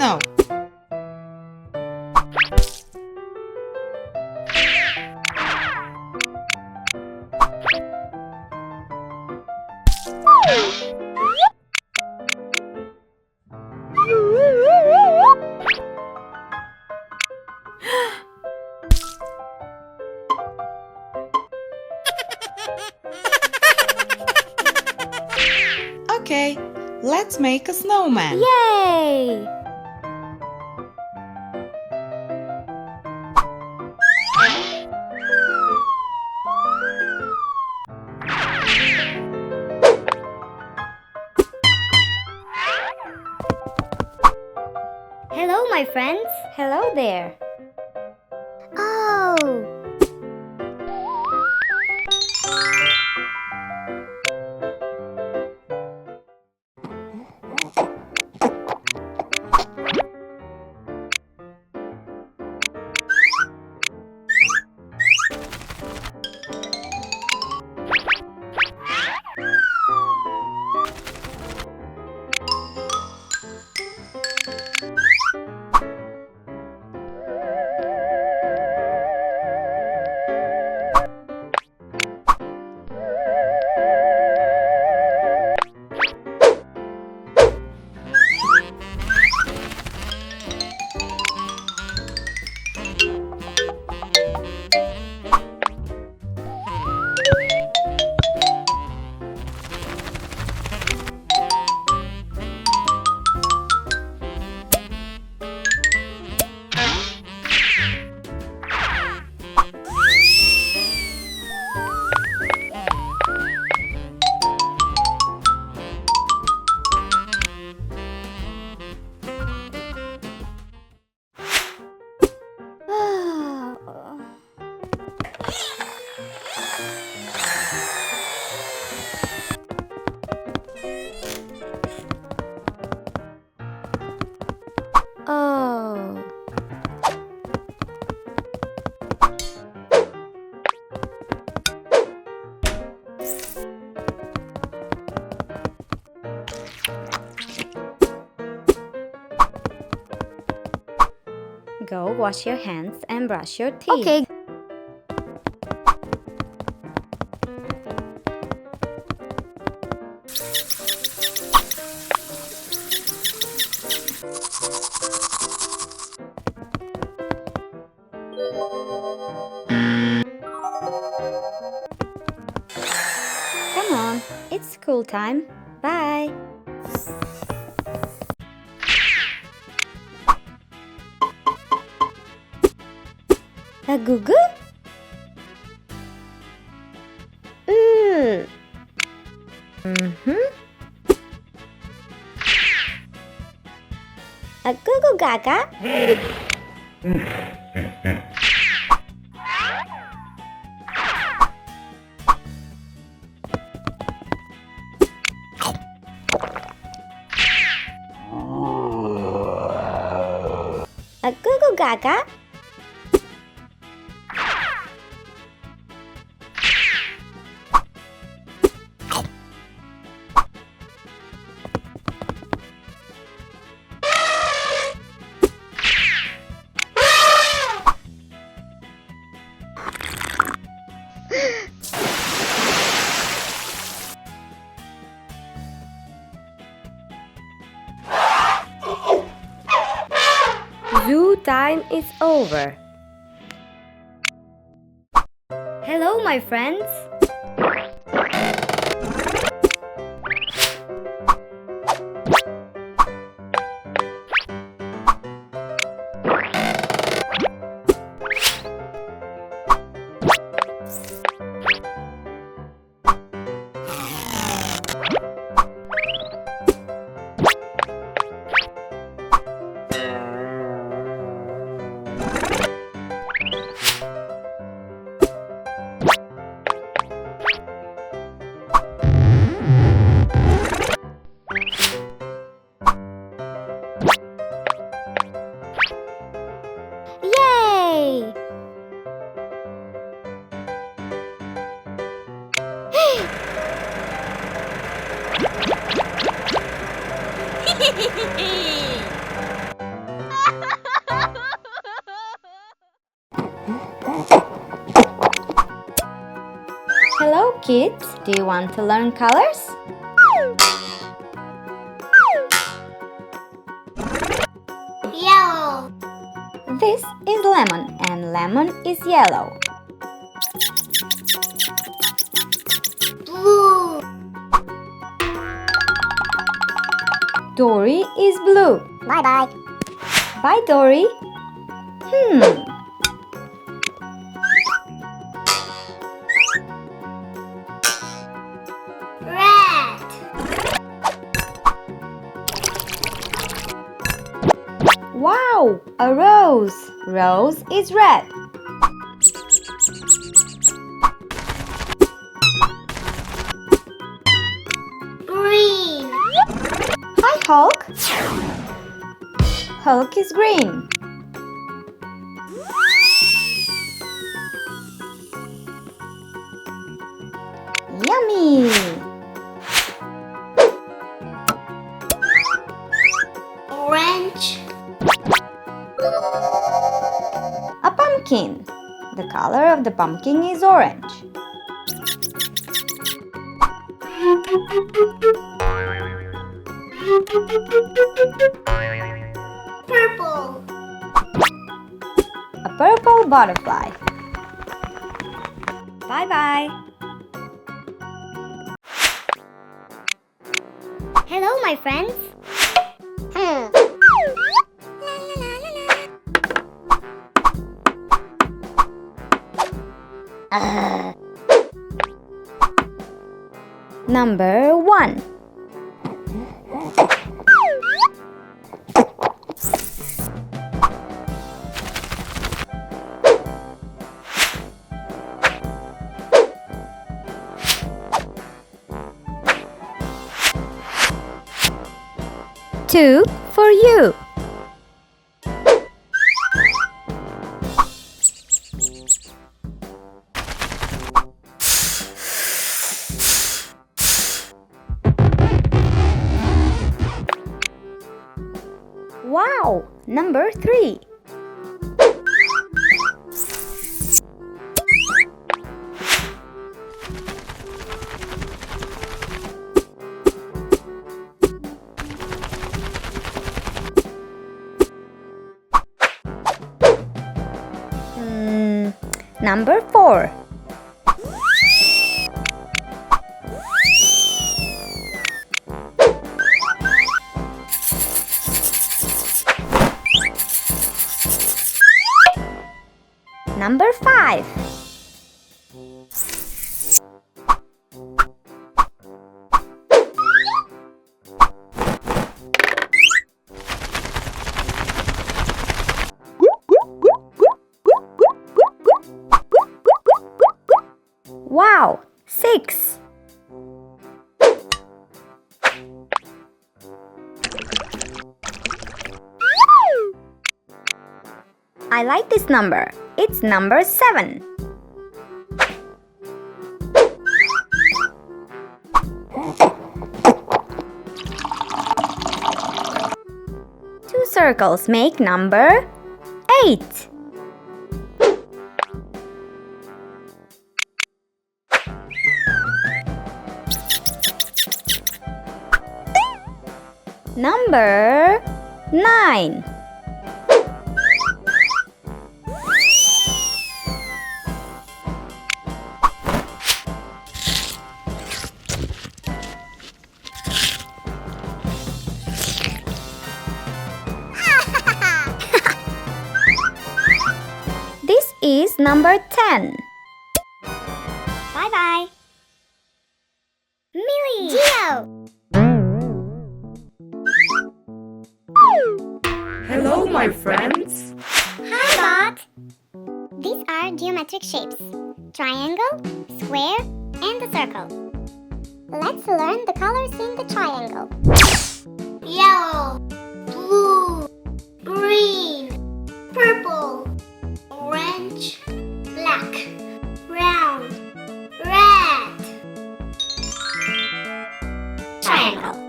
snow. Okay, let's make a snowman. Yay! Hello, my friends. Hello there. Oh! Oh. Go wash your hands and brush your teeth. Okay. Come on, it's school time. Bye. A gugu? A gugu gaga? A gugu gaga? Zoo time is over. Hello, my friends. Kids, do you want to learn colors? Yellow. This is lemon and lemon is yellow. Blue. Dory is blue. Bye-bye. Bye, Dory. Red. Wow, a rose. Rose is red. Green. Hi, Hulk. Hulk is green. Yummy! Orange. A pumpkin. The color of the pumpkin is orange. Purple. A purple butterfly. Bye-bye. Hello, my friends. Number 1. Two for you. Wow, number 3. Number 4. Number 5. Wow, 6. I like this number. It's number 7. Two circles make number 8. Number 9. This is number 10. Bye-bye. Millie. Geo. Hello, my friends. Hi, Bot. These are geometric shapes. Triangle, square, and a circle. Let's learn the colors in the triangle. Yellow, blue, green, purple, orange, black, round, red. Triangle.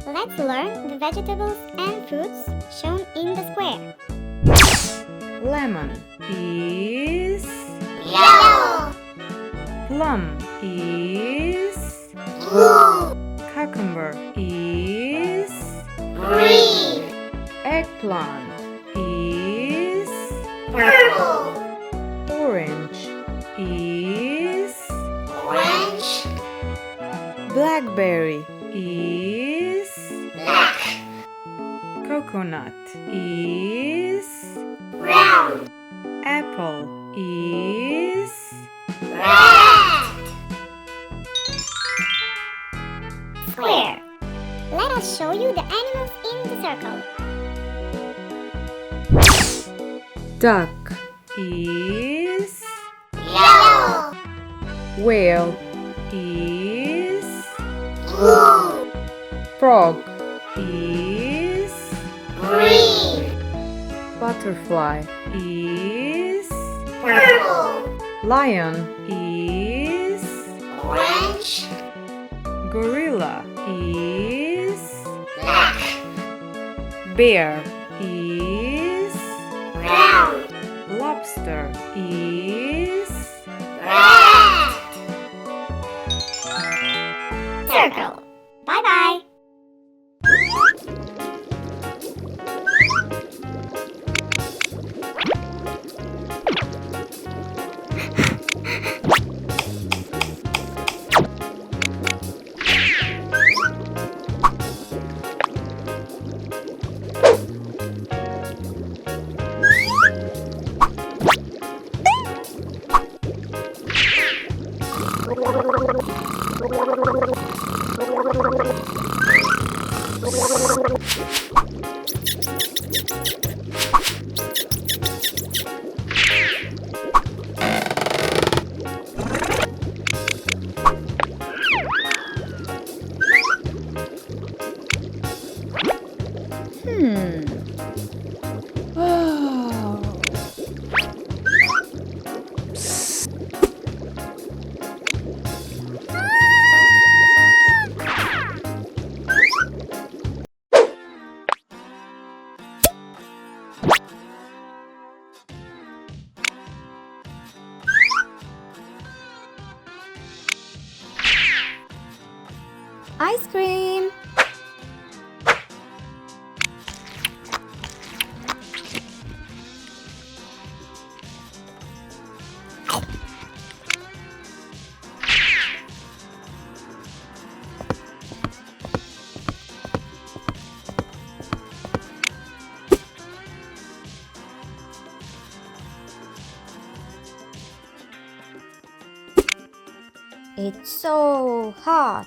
Let's learn the vegetables and fruits shown in the square. Lemon is Yellow. Plum is blue, cucumber is green, eggplant is purple, orange is orange, blackberry is black, coconut is brown, apple is red. Square. Let us show you the animals in the circle. duck is Yellow, whale is blue, frog is green, butterfly is purple, lion is orange, gorilla is black, bear is brown, lobster is red. Circle. Bye-bye. Ice cream. It's so hot.